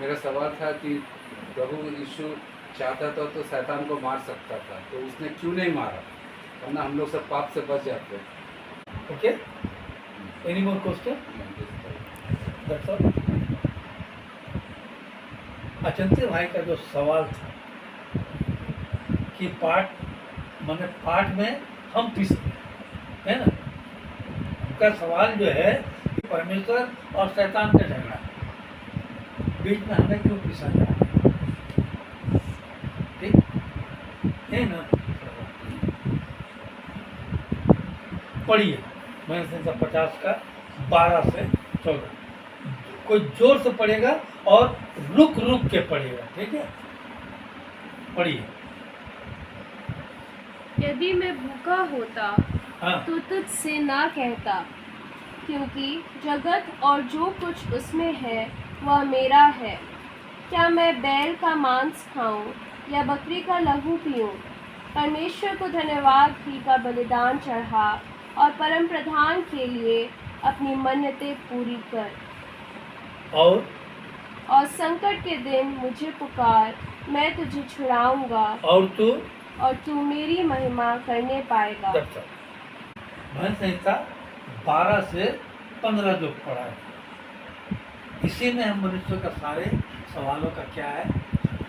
मेरा सवाल था कि प्रभु यीशु चाहता था तो शैतान को मार सकता था, तो उसने क्यों नहीं मारा, वरना हम लोग सब पाप से बच जाते हैं। Okay? Any more question? That's all. अचंते भाई का जो सवाल था कि पाठ में हम पिस है ना, उनका सवाल जो है कि परमेश्वर और शैतान का झगड़ा बीच में हमें क्यों पिसा जाए, ठीक है ना। पढ़िए मैंने संख्या 50 का 12 से 14, कोई जोर से पढ़ेगा और रुक रुक के पढ़ेगा, ठीक है। पढ़िए। यदि मैं भूखा होता हाँ तो तुझसे ना कहता, क्योंकि जगत और जो कुछ उसमें है वह मेरा है। क्या मैं बैल का मांस खाऊं या बकरी का लहू पीऊं? परमेश्वर को धन्यवाद घी का बलिदान चढ़ा और परम प्रधान के लिए अपनी मन्नतें पूरी कर। और संकट के दिन मुझे पुकार, मैं तुझे छुड़ाऊंगा और तू मेरी महिमा करने पाएगा। भजन संहिता 12 से 15 जो पढ़ा है, इसी में हम मनुष्य का सारे सवालों का क्या है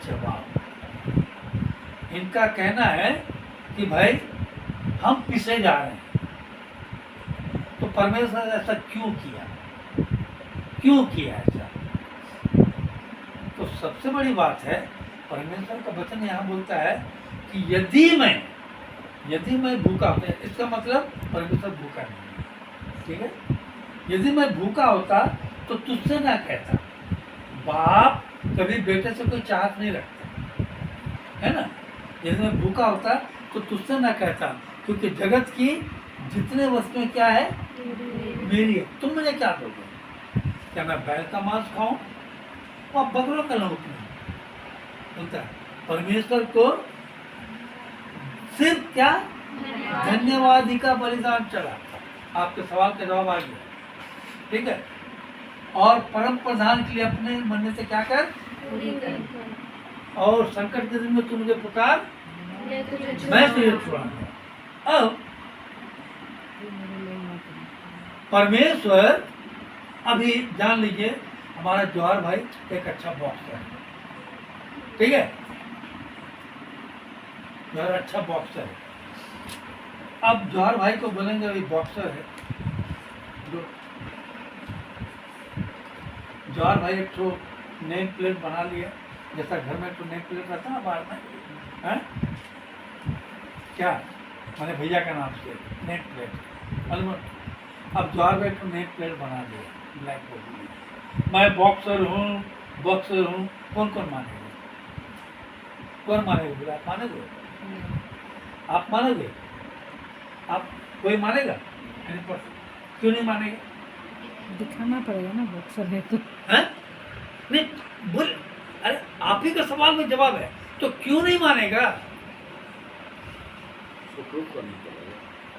जवाब। इनका कहना है कि भाई हम पिसे जा रहे हैं, तो परमेश्वर ने ऐसा क्यों किया ऐसा। तो सबसे बड़ी बात है, परमेश्वर का वचन यहाँ बोलता है कि यदि मैं भूखा होता, इसका मतलब परमेश्वर भूखा नहीं है, ठीक है। यदि मैं भूखा होता तो तुझसे ना कहता। बाप कभी बेटे से कोई चाहत नहीं रखता, है ना। यदि मैं भूखा होता तो तुझसे ना कहता, क्योंकि जगत की जितने वस्तुएं क्या है मेरी है, तुम मुझे क्या दोगे। क्या मैं बैल का मांस खाऊं और बकरों का लहू पीऊं? बोलता है परमेश्वर को सिर्फ क्या धन्यवाद का बलिदान चला। आपके सवाल का जवाब आ गया, ठीक है। और परम प्रधान के लिए अपने मन से क्या कर, और संकट के दिन में तू मुझे पुकार, मैं तुझे छुड़ाऊंगा। अब परमेश्वर, अभी जान लीजिए हमारा जौहर भाई एक अच्छा बॉक्सर है, ठीक है। जौहर अच्छा बॉक्सर है। अब जौहर भाई को बोलेंगे अभी बॉक्सर है, जौहर भाई एक तो नेम प्लेट बना लिया, जैसा घर में तो नेम प्लेट रहता है बाहर में, है क्या मैंने भैया का नाम से नेम प्लेट। अब जौहर भाई तो नेम प्लेट बना दिया ब्लैक बोर्ड में, मैं बॉक्सर हूँ। कौन मानेगा, आप मानोगे, आप मानोगे, आप कोई मानेगा, क्यों नहीं मानेगा, दिखाना पड़ेगा ना बॉक्सर है तो। हैं? नहीं बोल, अरे आप ही का सवाल में जवाब है, तो क्यों नहीं मानेगा। उसको प्रूफ करना पड़ेगा,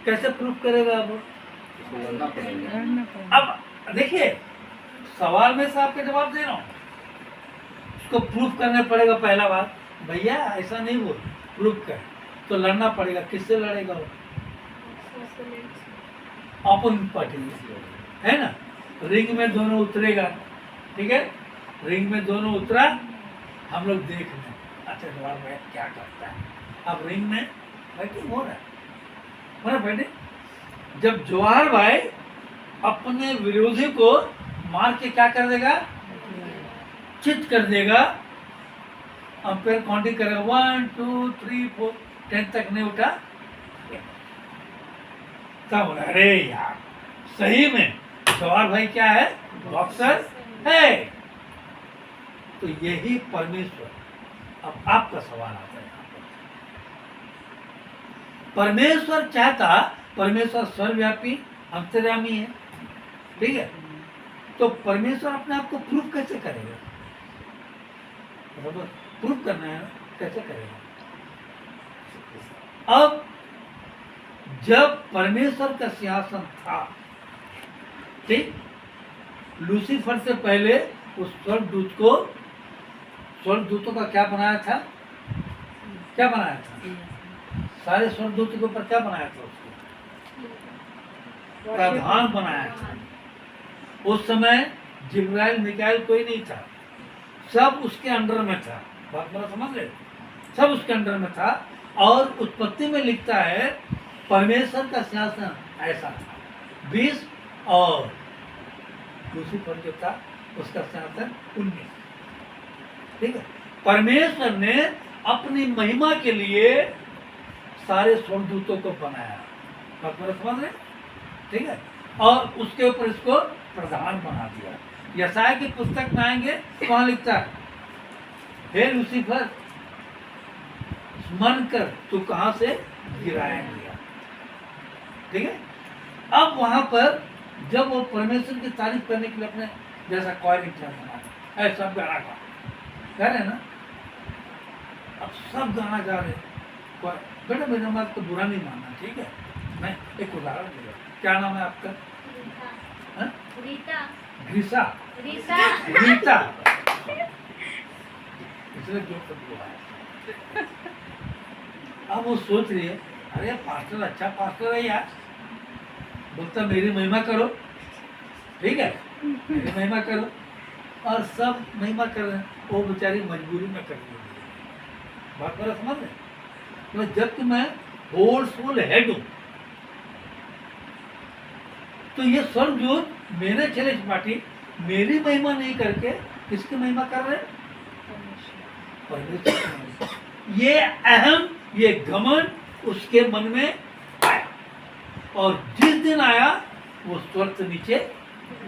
कैसे प्रूफ करेगा अब, उसको लड़ना पड़ेगा। लड़ना पड़ेगा। अब देखिए सवाल में से आपके जवाब दे रहा हूँ, उसको प्रूफ करने पड़ेगा। पहला बात भैया ऐसा नहीं बोल, प्रूफ कर, तो लड़ना पड़ेगा। किससे लड़ेगा वो, अपोजिट पार्टी है ना। रिंग में दोनों उतरेगा, ठीक है। रिंग में दोनों उतरा, हम लोग देख रहे हैं अच्छा जवाब भाई क्या करता है। अब रिंग में फाइटिंग हो रहा है, बैठे। जब जौहर भाई अपने विरोधी को मार के क्या कर देगा, चित कर देगा, अंपायर काउंटिंग करेगा 1 2 3 4 10 तक नहीं उठा, तब अरे यार सही में जौहर भाई क्या है, बॉक्सर है। तो यही परमेश्वर। अब आपका सवाल आता है यहाँ पर, परमेश्वर चाहता, परमेश्वर सर्वव्यापी अंतर्यामी है, ठीक है। तो परमेश्वर अपने आप को प्रूफ कैसे करेगा, बराबर प्रूफ करना है, कैसे करेगा। अब जब परमेश्वर का सिंहासन था, ठीक, लूसीफर से पहले उस स्वर्गदूत को स्वर्गदूतों का क्या बनाया था? क्या बनाया था? सारे स्वर्गदूतों के ऊपर क्या बनाया था? उसको प्रधान बनाया था। उस समय जिब्राइल मिकाइल कोई नहीं था, सब उसके अंडर में था। बात मेरा समझ रहे? सब उसके अंडर में था। और उत्पत्ति में लिखता है परमेश्वर का शासन ऐसा था 20 और लूसीफर जो था उसका शासन 19। ठीक है, परमेश्वर ने अपनी महिमा के लिए सारे स्वर्गदूतों को बनाया। बात मेरा समझ रहे? ठीक है, और उसके ऊपर इसको प्रधान बना दिया। यशायाह की पुस्तक में आएंगे, वहां लिखता है हे लूसीफर स्मरण कर तू कहां से गिराया गया। ठीक है, अब वहां पर जब वो परमेश्वर की तारीफ करने के लिए अपने जैसा कॉइल बना सब गाना गा रहे हैं ना, अब सब गाना गा रहे हैं। बेटा मेरा बात तो बुरा नहीं मानना, ठीक है? मैं एक उदाहरण दे रहा हूं। क्या नाम है आपका? हाँ? ग्रीसा। रीता। इसलिए जो सब बोला है। अब वो सोच रही है अरे पास्टर अच्छा पास्टर है यार, बोलता मेरी महिमा करो। ठीक है, मेरी महिमा करो। और सब महिमा कर रहे हैं, वो बेचारी मजबूरी में कर रही है। बात मेरा समझ रहे? तो जबकि मैं होल सोल हेड हूं, तो ये स्वर्गदूत मेरे चले पार्टी मेरी महिमा नहीं करके किसकी महिमा कर रहे? परमेश्वर की महिमा। ये अहम, ये घमंड उसके मन में आया, और जिस दिन आया वो स्वर्ग से नीचे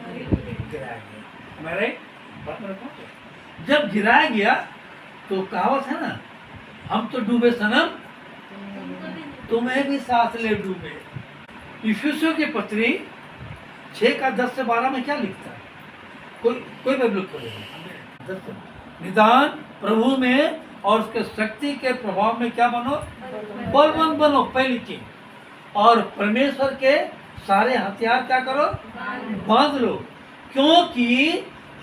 गिराया गया। हमारे जब गिराया गया तो कहावत है ना, हम तो डूबे सनम तुम्हें भी साथ ले डूबे। इफिसियों की पत्री 6 का 10 से 12 में क्या लिखता है? कोई बबलुक करेगा। निदान प्रभु में और उसके शक्ति के प्रभाव में क्या बनो? बलवान बनो, पहली चीज। और परमेश्वर के सारे हथियार क्या करो? बांध लो, क्योंकि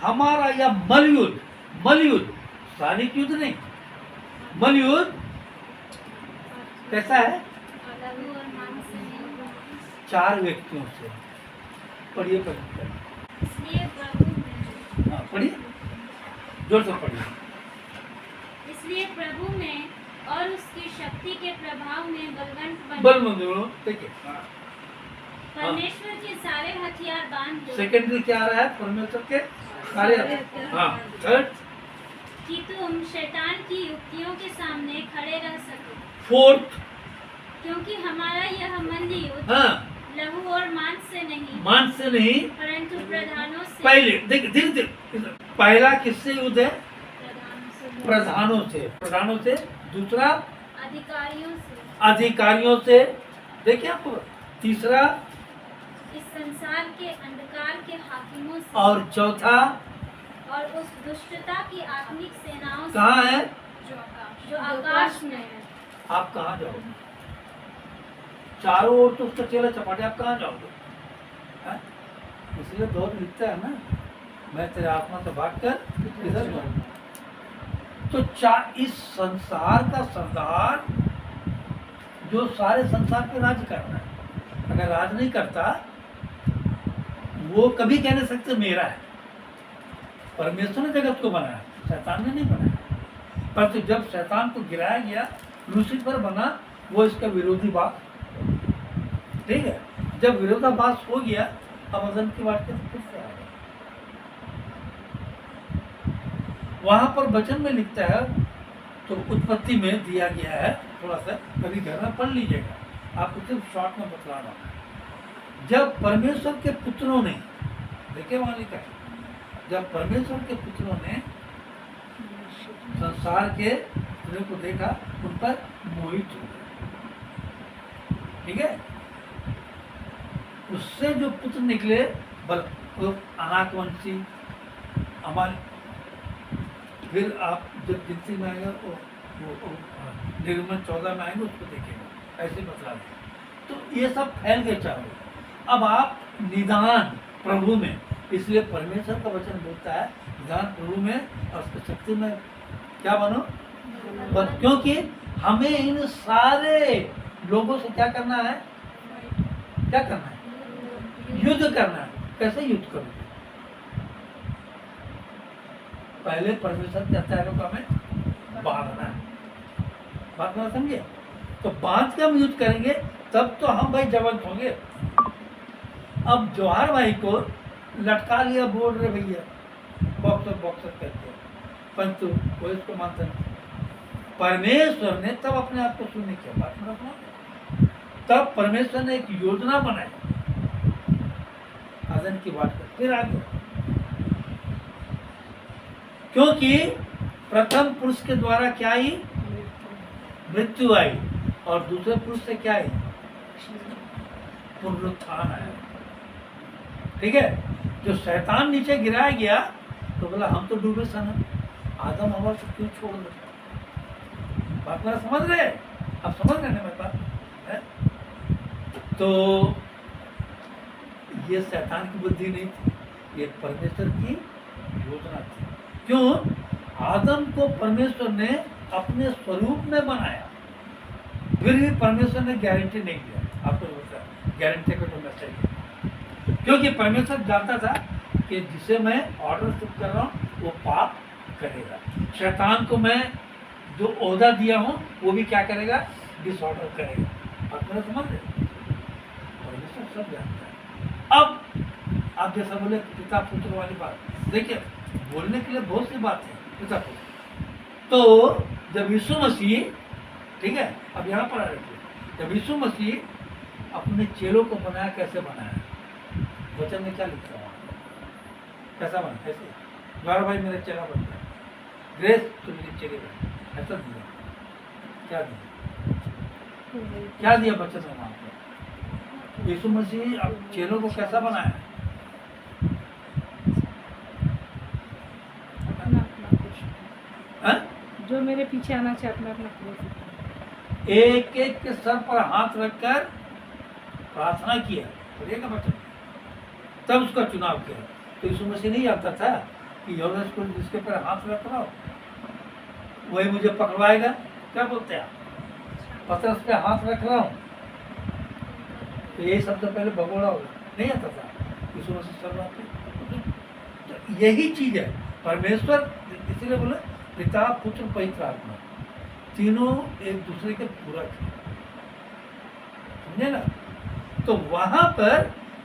हमारा यह मलयुद्ध शारीरिक युद्ध नहीं, मलयुद्ध कैसा है? 4 व्यक्तियों से। पढ़िए हाँ, पढ़िए जोर से पढ़िए। इसलिए प्रभु में और उसकी शक्ति के प्रभाव में बलवंत बनो। देखिए परमेश्वर के सारे हथियार बांध लो। सेकेंडरी क्या आ रहा है? परमेश्वर के सारे हथियार। हाँ, थर्ड कि तुम शैतान की युक्तियों के सामने खड़े रह सको। फोर्थ क्योंकि हमारा यह मंद युद्ध हाँ, लहू और मांस से नहीं परंतु प्रधानों से। पहले धीरे पहला किससे युद्ध है? प्रधानों से। दूसरा अधिकारियों से। देखिए आपको। तीसरा इस संसार के अंधकार के हाकिमों से। और चौथा और उस दुष्टता की आत्मिक सेनाओं से। कहाँ है? जो आकाश में है। आप कहाँ जाओगे? चारों ओर तो उसका चेला चपाटे, आप कहाँ जाओगे? इसलिए बहुत लिखता है ना, मैं तेरे आत्मा से भाग कर इधर जाऊंगा। तो इस संसार का सरदार जो सारे संसार पे राज कर रहा है, अगर राज नहीं करता वो कभी कह नहीं सकते मेरा है। परमेश्वर ने जगत को बनाया, शैतान ने नहीं बनाया। पर तो जब शैतान को गिराया गया, लूसीफर बना, वो इसका विरोधी बात। ठीक है, जब विरोधाभास हो गया, अब अदम की बात फिर से आ गया। वहां पर वचन में लिखता है, तो उत्पत्ति में दिया गया है, थोड़ा सा कभी घर में पढ़ लीजिएगा, आपको सिर्फ शॉर्ट में बतला रहा हूं। जब परमेश्वर के पुत्रों ने, देखिए वहां लिखा है, जब परमेश्वर के पुत्रों ने संसार के पुत्रों को देखा, उन पर मोहित हो गए। ठीक है, उससे जो पुत्र निकले अनाकवंशी हमारे, फिर आप जब गिनती में आएगा वो निर्गमन 14 में आएंगे, उसको देखेंगे, ऐसे बतला दें। तो ये सब फैल गए चारों। अब आप निदान प्रभु में, इसलिए परमेश्वर का वचन बोलता है निदान प्रभु में और उसकी शक्ति में क्या बनो? क्योंकि हमें इन सारे लोगों से क्या करना है? क्या करना है? युद्ध करना है। कैसे युद्ध करोगे? पहले परमेश्वर के हथियारों को हमें बांधना है। बात ना समझे? तो बांध के हम युद्ध करेंगे तब तो हम भाई जवान होंगे। अब जवाहर भाई को लटका लिया, बोल रहे भैया बॉक्सर बॉक्सर करके, परंतु कोई इसको मानता नहीं। परमेश्वर ने तब अपने आप को सुनने की बात रखना, तब परमेश्वर ने एक योजना बनाई आदम की बात कर, फिर आगे। क्योंकि प्रथम पुरुष के द्वारा क्या आई? मृत्यु आई, और दूसरे पुरुष से क्या आई? पुनरुत्थान आया। ठीक है? जो शैतान नीचे गिराया गया तो बोला हम तो डूबे सन, आदम हवा को क्यों छोड़ दे? बात मेरा समझ रहे? आप समझ रहे हैं मेरी बात है? तो ये शैतान की बुद्धि नहीं थी, ये परमेश्वर की योजना थी। क्यों? आदम को परमेश्वर ने अपने स्वरूप में बनाया, फिर भी परमेश्वर ने गारंटी नहीं दिया। आपको बता गारंटी का तो मैसेज, क्योंकि परमेश्वर जानता था कि जिसे मैं ऑर्डर शिफ्ट कर रहा हूँ वो पाप करेगा। शैतान को मैं जो ओहदा दिया हूँ वो भी क्या करेगा? डिसऑर्डर करेगा। आप मेरा समझ रहे? परमेश्वर सब जानता है। अब आप जैसा बोले पिता पुत्र वाली बात, देखिए बोलने के लिए बहुत सी बात है पिता पुत्र। तो जब यीशु मसीह, ठीक है, अब यहाँ पर आ रखिए, जब यीशु मसीह अपने चेलों को बनाया, कैसे बनाया? वचन में क्या लिखा है? कैसा बना? कैसे? द्वारा भाई मेरा चेला बन गया, ग्रेस तो मेरी चेले बन, ऐसा दिया। क्या दिया? क्या दिया वचन में वहाँ पर? यीशु मसीह अब चेलों को कैसा बनाया? अपना अपना कुछ हाँ? जो मेरे पीछे आना चाहिए अपना अपना कुछ। एक एक के सर पर हाथ रखकर प्रार्थना किया, पढ़िएगा बच्चों, तब उसका चुनाव किया। तो यीशु मसीह नहीं जानता था कि यूहन्ना को जिसके पर हाथ रख रहा हो वही मुझे पकड़वाएगा। क्या बोलते हैं? पतरस पे हाथ रख रहा हूँ तो यही सबसे पहले भगोड़ा होगा, नहीं आता था। यीशु मसीह सर्वव्यापी, तो यही चीज है परमेश्वर। इसलिए बोले पिता पुत्र पवित्र आत्मा, तीनों एक दूसरे के पूरक हैं, समझे ना? तो वहां पर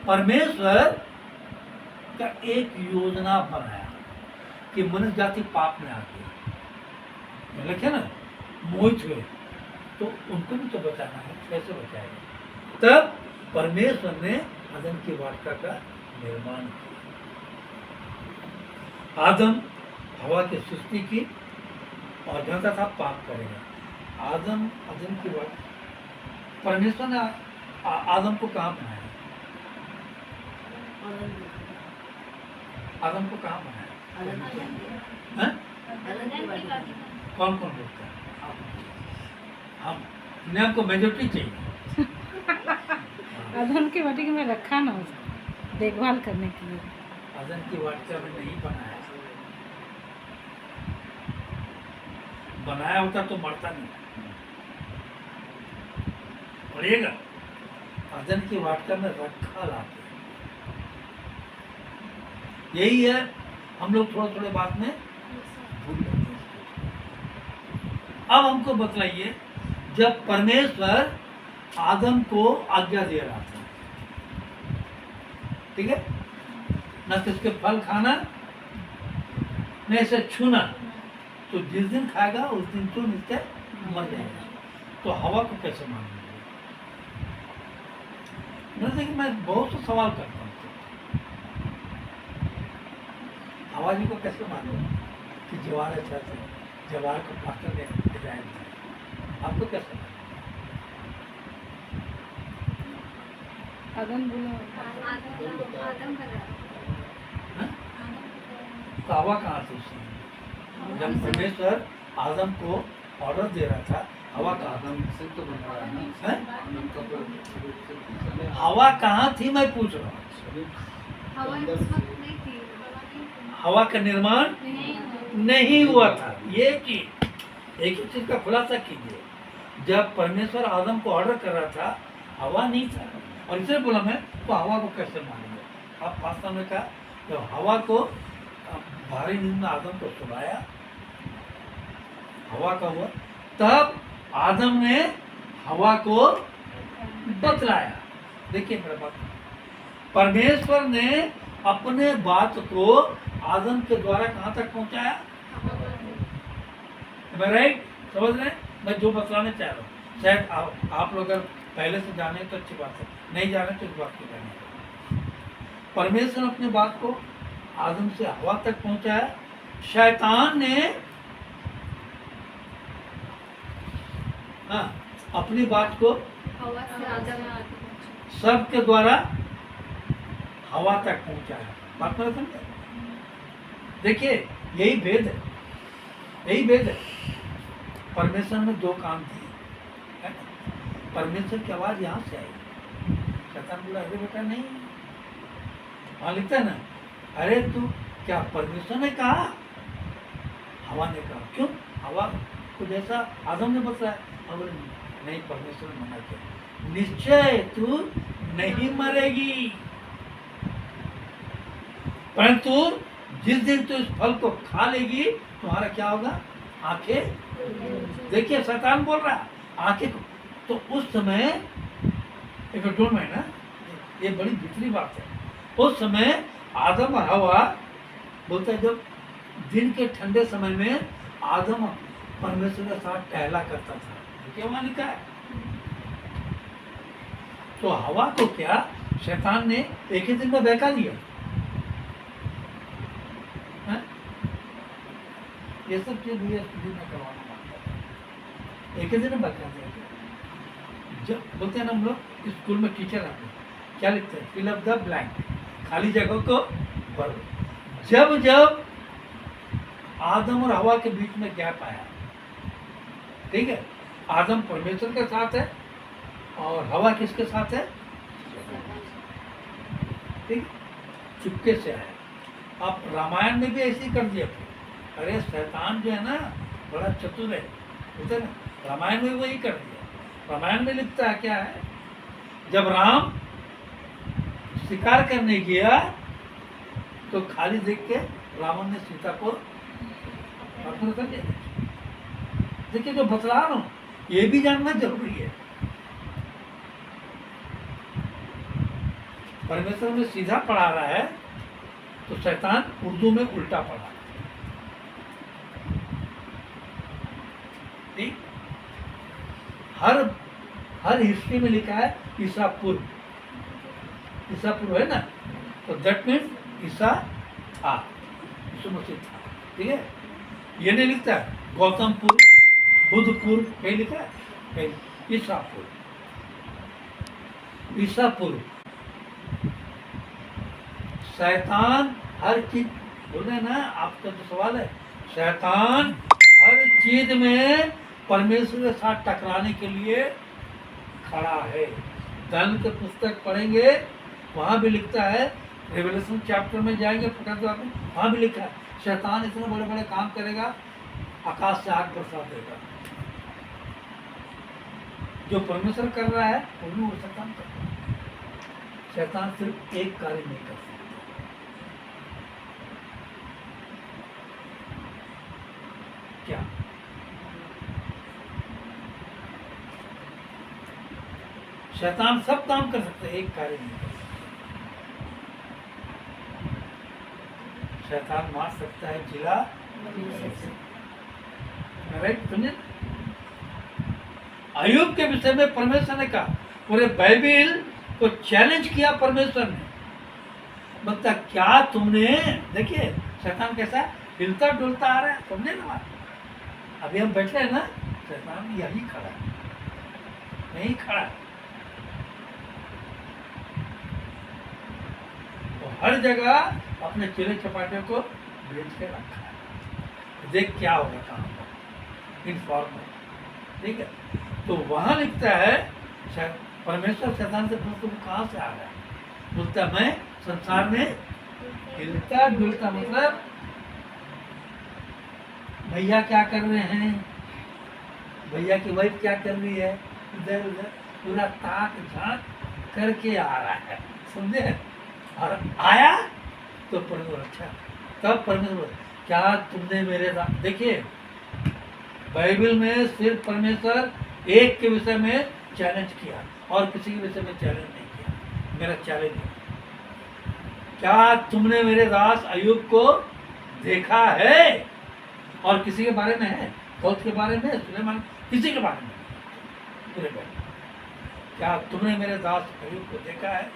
परमेश्वर का एक योजना बनाया कि मनुष्य जाति पाप में आती है, लिखे ना, मोहित हुए, तो उनको भी तो बचाना है। कैसे बचाएगा? तब परमेश्वर ने आदम की वार्ता का निर्माण किया। आदम हवा की सृष्टि की और जानता था पाप करेगा। आदम की बात, परमेश्वर ने आदम को कहाँ बनाया? आदम को कहाँ बनाया? हैं? कौन कौन बोलता है? हम ने हमको मेजोरिटी चाहिए। आदम की वाटिका में रखा ना उसको देखभाल करने के लिए। आदम की वाटिका में नहीं बनाया, बनाया होता तो मरता नहीं। पढ़िएगा, आदम की वाटिका में रखा लाके, यही है। हम लोग थोड़े थोड़े बात में भूल जाते हैं। अब हमको बतलाइए, जब परमेश्वर आदम को आज्ञा दे रहा था, ठीक है, न तो इसके फल खाना न इसे छूना, तो जिस दिन खाएगा उस दिन तो नित्य मर जाएगा। तो हवा को कैसे मान लेंगे? मैं बहुत सा सवाल करता हूँ, हवा जी को कैसे मालूम कि जवार अच्छा से जवार को पाकर डिजाइन है? आपको कैसे? आदम बोला हाँ? तो हवा कहाँ थी उस समय? जब परमेश्वर आदम को ऑर्डर दे रहा था, हवा कहाँ आदम से तो बन रहा है ना, है? आदम का तो हवा कहाँ थी मैं पूछ रहा हूँ। हवा उस वक्त नहीं थी। हवा का निर्माण नहीं हुआ था। ये कि एक ही चीज का खुलासा कीजिए, जब परमेश्वर आदम को ऑर्डर कर रहा था हवा नहीं था, और इसलिए बोला मैं तो हवा को कैसे मानेंगे। आप पास्ता में कहा जब हवा को भारी नींद में आदम को सुलाया, हवा का हुआ, तब आदम ने हवा को बतलाया। देखिए मेरा बात, परमेश्वर ने अपने बात को आदम के द्वारा कहाँ तक पहुंचाया, राइट? समझ रहे हैं मैं जो बतलाने चाह रहा हूँ। शायद आप लोग अगर पहले से जाने तो अच्छी बात है, नहीं जाने तो इस बात को जाने। परमेश्वर ने अपनी बात को आदम से हवा तक पहुंचाया। शैतान ने अपनी बात को सब के द्वारा हवा तक पहुंचाया। बात में समझे? देखिए यही भेद है, यही भेद है। परमेश्वर ने दो काम किए। परमेश्वर की आवाज यहाँ से आई, शैतान बोला अरे बेटा नहीं, वहां लिखता है ना, अरे तू क्या परमेश्वर ने कहा, हवा ने कहा। क्यों? हवा को जैसा आदम ने बताया, अब नहीं, परमेश्वर ने मना किया, निश्चय तू नहीं मरेगी, परंतु जिस दिन तू इस फल को खा लेगी तुम्हारा क्या होगा, आंखें। देखिए शैतान बोल रहा है आंखें को। तो उस समय एक डोंट माइंड ना, ये बड़ी दूसरी बात है। उस समय आदम और हवा बोलते हैं, जब दिन के ठंडे समय में आदम परमेश्वर के साथ टहला करता था, देखिए वहां लिखा है। तो हवा को क्या शैतान ने एक ही दिन में बहका दिया। ये सब चीज मुझे स्टूडियो में करवाना पड़ता है, एक ही दिन में बहका दिया। जब बोलते हैं ना हम लोग स्कूल में टीचर आते हैं, क्या लिखते हैं, फिल अप द ब्लैंक, खाली जगह को भरो। जब जब आदम और हवा के बीच में गैप आया, ठीक है, आदम परमेश्वर के साथ है और हवा किसके साथ है, ठीक, चुपके से आया। अब रामायण में भी ऐसे ही कर दिया। अरे शैतान जो है ना बड़ा चतुर है, बोलते ना, रामायण में वही कर दिया। रामायण में लिखता है क्या है, जब राम शिकार करने गया तो खाली देख के रावण ने सीता को अपना कर दिया। देखिए जो बतला रहा हूँ ये भी जानना जरूरी है। परमेश्वर में सीधा पढ़ा रहा है तो शैतान उर्दू में उल्टा पढ़ा। ठीक, हर हिस्ट्री में लिखा है ईसा पूर्व, ईसा पूर्व है ना, तो दैट मीन्स ईसा था, यीशु मसीह था। ठीक है, ये नहीं लिखता है गौतमपुर, बुद्धपुर, कहीं लिखा है, कहीं ईसा पूर्व, ईसा पूर्व। शैतान हर चीज बोल रहे ना, आपका जो सवाल है, शैतान हर चीज में परमेश्वर के साथ टकराने के लिए खड़ा है। धन के पुस्तक पढ़ेंगे वहां भी लिखता है, रेवलेशन चैप्टर में जाएंगे फटाफट में, वहां भी लिखा है शैतान इतने बड़े बड़े काम करेगा, आकाश से आग बरसा देगा। जो परमेश्वर कर रहा है वो भी वो शैतान कर रहा है। शैतान सिर्फ एक कार्य नहीं कर सकता। क्या? शैतान सब काम कर सकते हैं, एक कार्य नहीं कर सकता। शैतान मार सकता है, जिला राइट। समझे? अय्यूब के विषय में परमेश्वर ने कहा, पूरे बाइबिल को चैलेंज किया परमेश्वर ने, बता क्या तुमने, देखिए शैतान कैसा हिलता डुलता आ रहा है, समझे ना। अभी हम बैठे हैं ना, शैतान यही खड़ा है, यही खड़ा है। तो हर जगह अपने चिले चपाटे को बेच के रखा है, देख क्या होगा काम इनफॉर्मल। ठीक है, तो वहां लिखता है परमेश्वर शैतान से पूछता है कहाँ से आ रहा है, बोलता मैं संसार में हिलता डुलता, मतलब भैया क्या कर रहे हैं, भैया की वाइफ क्या कर रही है, इधर उधर पूरा ताक झांक करके आ रहा है, समझे। और आया तो परमेश्वर अच्छा, तब परमेश्वर क्या तुमने मेरे साथ, देखिए बाइबल में सिर्फ परमेश्वर एक के विषय में चैलेंज किया और किसी के विषय में चैलेंज नहीं किया। मेरा चैलेंज है, क्या तुमने मेरे दास अय्यूब को देखा है, और किसी के बारे में है, दाऊद के बारे में, सुलेमान, किसी के बारे में मेरे भाई, क्या तुमने मेरे दास अय्यूब को देखा है,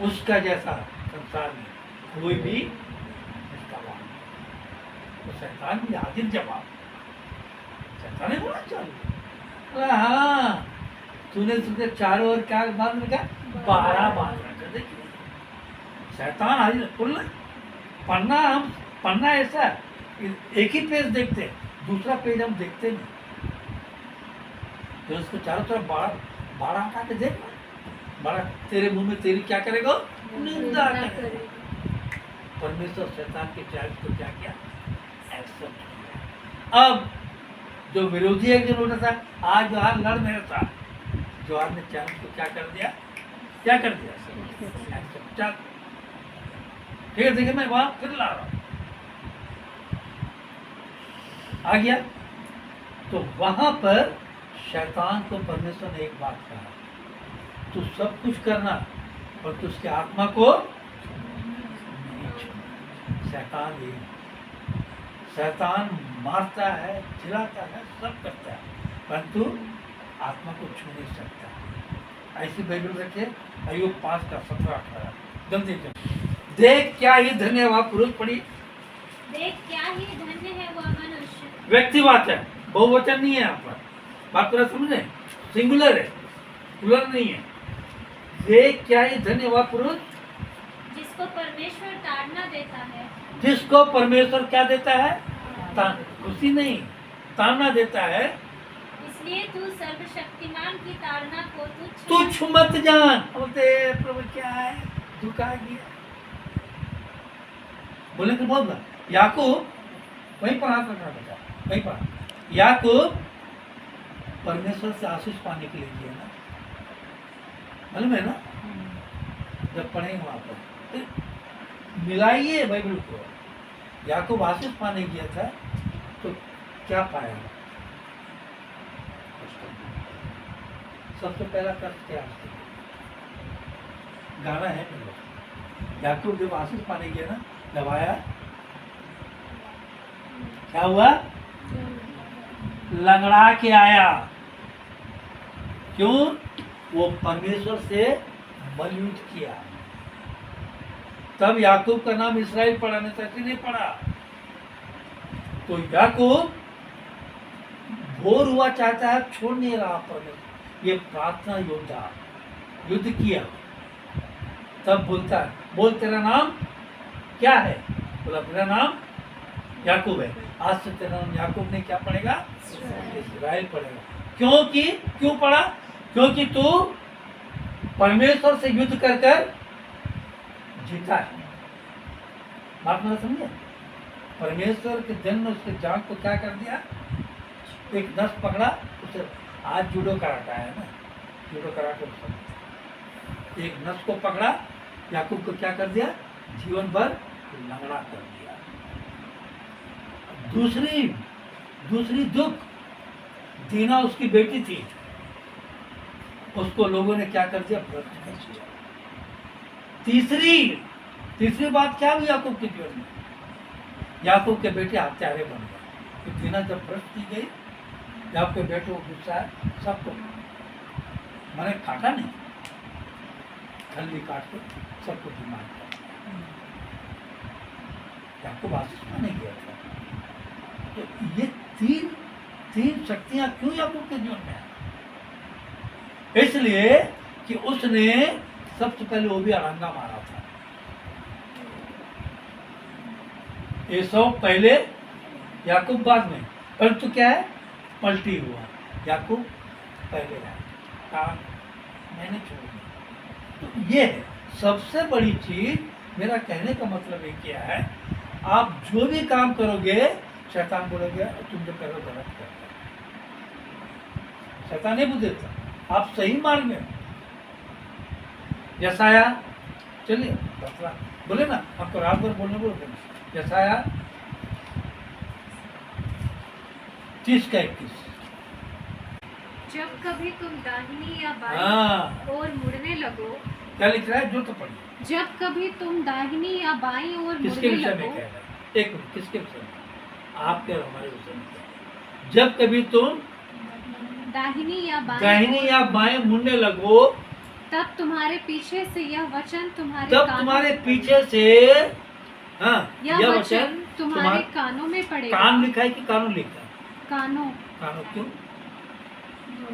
उसका जैसा संसार में कोई भी निष्ठावान नहीं। तो शैतान भी हाजिर जवाब, शैतान ने बोला चालू, हाँ तूने तुझे चारों ओर क्या बांध रखा, 12 बांध रखा। देखिए शैतान हाजिर, बोलना पढ़ना ऐसा एक ही पेज देखते हैं, दूसरा पेज हम देखते नहीं। तो उसको चारों तरफ 12 हटा के देख, 12 तेरे मुंह में तेरी क्या करेगा, निंदा करेगा। परमेश्वर शैतान के चैलेंज को क्या किया, एक्सेप्ट किया। अब जो विरोधी एक दिन होता था, आज जोहार लड़ मेरे साथ, जोहार ने चैलेंज को क्या कर दिया, एक्सेप्ट। चल ठीक है, देखिए मैं वहां फिर ला रहा हूं, आ गया। तो वहां पर शैतान को परमेश्वर ने एक बात कहा, तू सब कुछ करना और तू उसके आत्मा को नहीं छूना। शैतान मारता है, चिल्लाता है, सब करता है, परंतु आत्मा को छू नहीं सकता। ऐसी बाइबल रखे, अय्यूब 5 का 17-18 जल्दी देख क्या ही धन्य हुआ पुरुष पड़ी, देख क्या ही धन्य है वह मनुष्य, व्यक्ति बात है, बहुवचन नहीं है यहाँ पर, बात पूरा समझे, सिंगुलर है, प्लुरल नहीं है। देख क्या ही धन्य हुआ पुरुष जिसको परमेश्वर ताड़ना देता है, जिसको परमेश्वर क्या देता है, खुशी नहीं, ताड़ना देता है। इसलिए तू सर्वशक्तिमान की ताड़ना को तुच्छ मत जान। बोलते प्रभु क्या है, झुका गया, बोले तो बहुत बार याकूब वहीं पर हाथ रखना बेटा, वहीं पर याकूब परमेश्वर से आशीष पाने के लिए किया ना, मालूम है ना, जब पढ़ेंगे वहां पर मिलाइए बाइबल को। याकूब आशीष पाने गया था तो क्या पाया, सबसे पहला कष्ट क्या, गाना है मेरे। याकूब जब आशीष पाने गया ना, जब आया क्या हुआ, लंगड़ा के आया। क्यों, वो परमेश्वर से बलयुद्ध किया। तब याकूब का नाम इस्राएल पड़ा, नहीं तो नहीं पड़ा। तो याकूब भोर हुआ चाहता है, छोड़ नहीं रहा परमेश्वर, ये प्रार्थना योद्धा, युद्ध किया। तब बोलता है, बोल तेरा नाम क्या है, बोला मेरा नाम याकूब है, आज से तेरा नाम याकूब नहीं क्या पड़ेगा, इस्राएल पड़ेगा। क्योंकि क्यों पड़ा, क्योंकि तू परमेश्वर से युद्ध कर कर जीता है। बात मतलब समझे, परमेश्वर के जन्म उसके जान को क्या कर दिया, एक नस पकड़ा उसे, आज जूडो कराटा है ना, जूडो कराटे, एक नस को पकड़ा, याकूब को क्या कर दिया, जीवन भर लंगड़ा कर दिया। दूसरी दुख, दीना उसकी बेटी थी, उसको लोगों ने क्या कर दिया, भ्रष्ट कर दिया। तीसरी बात क्या हुई याकूब के जीवन में, याकूब के बेटे हत्यारे बन गए। तो दीना जब भ्रष्ट की गई, याकूब के बेटे को गुस्सा है, सबको मैंने काटा नहीं, खल्ली काट के सबको बीमार कर याकूब आशीष पाने गया था। तो ये तीन शक्तियां क्यों याकूब के जीवन में है, इसलिए कि उसने सबसे पहले वो भी अड़ंगा मारा था। एसाव पहले, याकूब बाद में, परंतु क्या है, पलटी हुआ। याकूब पहले है, काम मैंने छोड़ दिया। तो ये है सबसे बड़ी चीज। मेरा कहने का मतलब ये क्या है, आप जो भी काम करोगे शैतान बोलेगा तुम जो कर रहे हो गलत कर रहे हो। शैतान नहीं बुद्धि देता, आप सही मार्ग में हो। यसाया चलिए बोले ना, आपको रात भर बोलने बोल यसाया 30:21। जब कभी तुम दाहिनी या बाईं हाँ ओर मुड़ने लगो, क्या लिख रहा है जो तो पढ़िए। जब कभी तुम दाहिनी या बाईं ओर किसके मुड़ने विषय में लगो, कह रहा है? एक मिनट, किसके विषय में? आपके और हमारे विषय में कह रहा है। जब कभी तुम दाहिनी या बाईं दाहिनी ओर, या बाएं मुड़ने लगो, तब तुम्हारे पीछे से यह वचन तुम्हारे तब कानों तुम्हारे में पीछे से हाँ यह वचन तुम्हारे कानों में पड़ेगा। कान लिखा है कि कानों लिखा है? कानों कानों क्यों?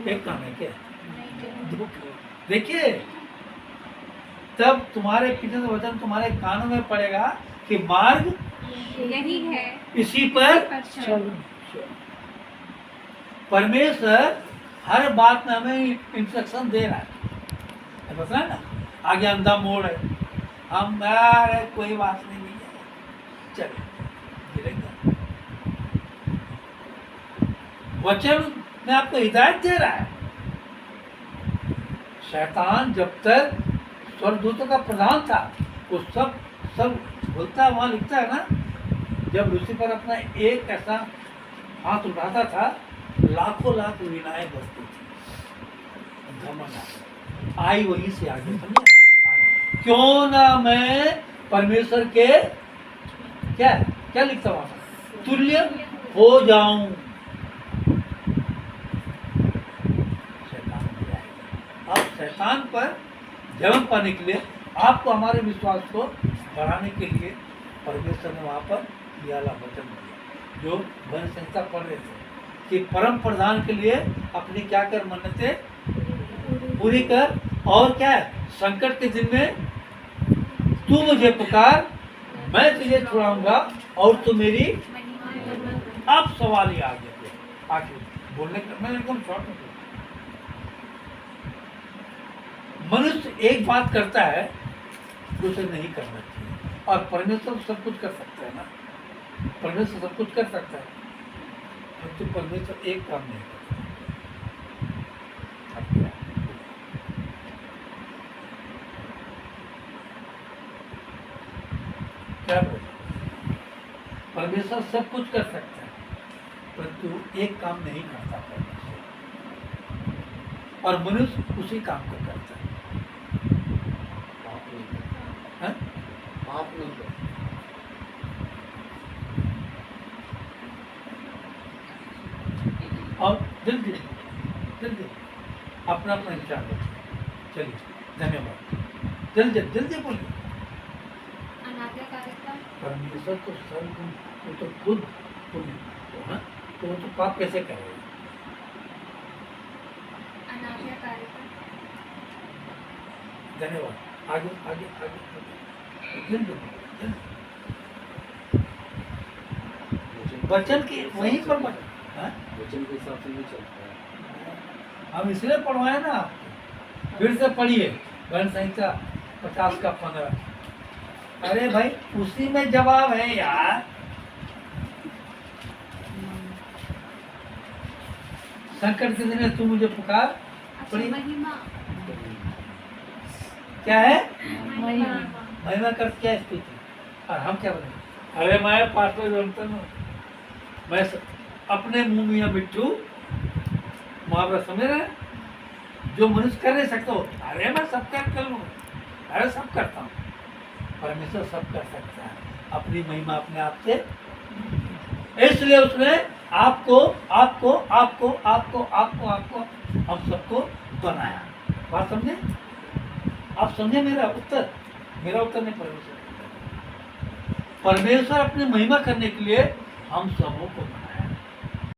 एक कान है क्या? देखिए, तब तुम्हारे पीछे से वचन तुम्हारे कानों में पड़ेगा कि मार्ग यही है, इसी पर पर चलो। परमेश्वर हर बात में हमें इंस्ट्रक्शन दे रहा है, पता है ना। आगे अंधा मोड़ है, हम यार कोई बात नहीं है, चले गिरेंगे। वचन में आपको हिदायत दे रहा है। शैतान जब तक स्वर्गदूतों का प्रधान था, वो सब बोलता है, वहाँ लिखता है ना, जब लूसीफर अपना एक ऐसा हाथ उठाता था, लाखों लाख वीणाएं बजती थी। घमंड आई वहीं से आगे, समझे? क्यों ना मैं परमेश्वर के क्या क्या लिखता हूँ तुल्य हो जाऊं। अब शैतान पर जन्म पाने के लिए, आपको हमारे विश्वास को बढ़ाने के लिए परमेश्वर ने वहाँ पर यह वाला वचन दिया, जो भजन संहिता पढ़ रहे थे कि परम प्रधान के लिए अपनी क्या कर मन्नतें पूरी कर, और क्या है, संकट के दिन में तू मुझे पुकार, मैं तुझे छुड़ाऊंगा और तू मेरी। अब सवाल ही आ गया, आगे बोलने का मैं एकदम शॉर्ट में। मनुष्य एक बात करता है जो उसे नहीं करना चाहिए, और परमेश्वर सब कुछ कर सकता है ना। परमेश्वर सब कुछ कर सकता है, परंतु परमेश्वर एक काम नहीं करता। अब क्या? क्या बोल? परमेश्वर सब कुछ कर सकता है, परंतु एक काम नहीं करता परमेश्वर, और मनुष्य उसी काम को करता है। हाँ? आप नहीं करते। और जल्दी जल्दी अपना अपना विचार रखिए। चलिए, धन्यवाद। जल्दी जल्दी बोलिए। अनाज्ञाकारिता, परमेश्वर तो सर्वगुण, वो तो खुद पुण्य है, तो वो तो पाप कैसे करेगा? अनाज्ञाकारिता, धन्यवाद। आगे आगे आगे आगे जल्दी जल्दी। वचन की वहीं पर वचन, हाँ? वचन के हिसाब से नहीं चलता है। हम इसलिए पढ़वाए ना आपको। फिर से पढ़िए भजन संहिता 50 का 15। अरे भाई उसी में जवाब है यार। संकट के दिन में तू मुझे पुकार, अच्छा, पढ़िए। महिमा, क्या है? महिमा, महिमा कर क्या स्तुति, और हम क्या बोले? अरे मैं पास्टर जनता हूँ, मैं अपने मुंह में मिट्टू मुहावरा समझ रहे हैं? जो मनुष्य कर नहीं सकता हो, अरे मैं सब कर लूँ, अरे सब करता हूँ। परमेश्वर सब कर सकता है, अपनी महिमा अपने आप से। इसलिए उसने आपको आपको आपको आपको आपको आपको हम सबको बनाया। बात समझे? आप समझे मेरा उत्तर? मेरा उत्तर नहीं, परमेश्वर। परमेश्वर अपनी महिमा करने के लिए हम सबों को बनाया।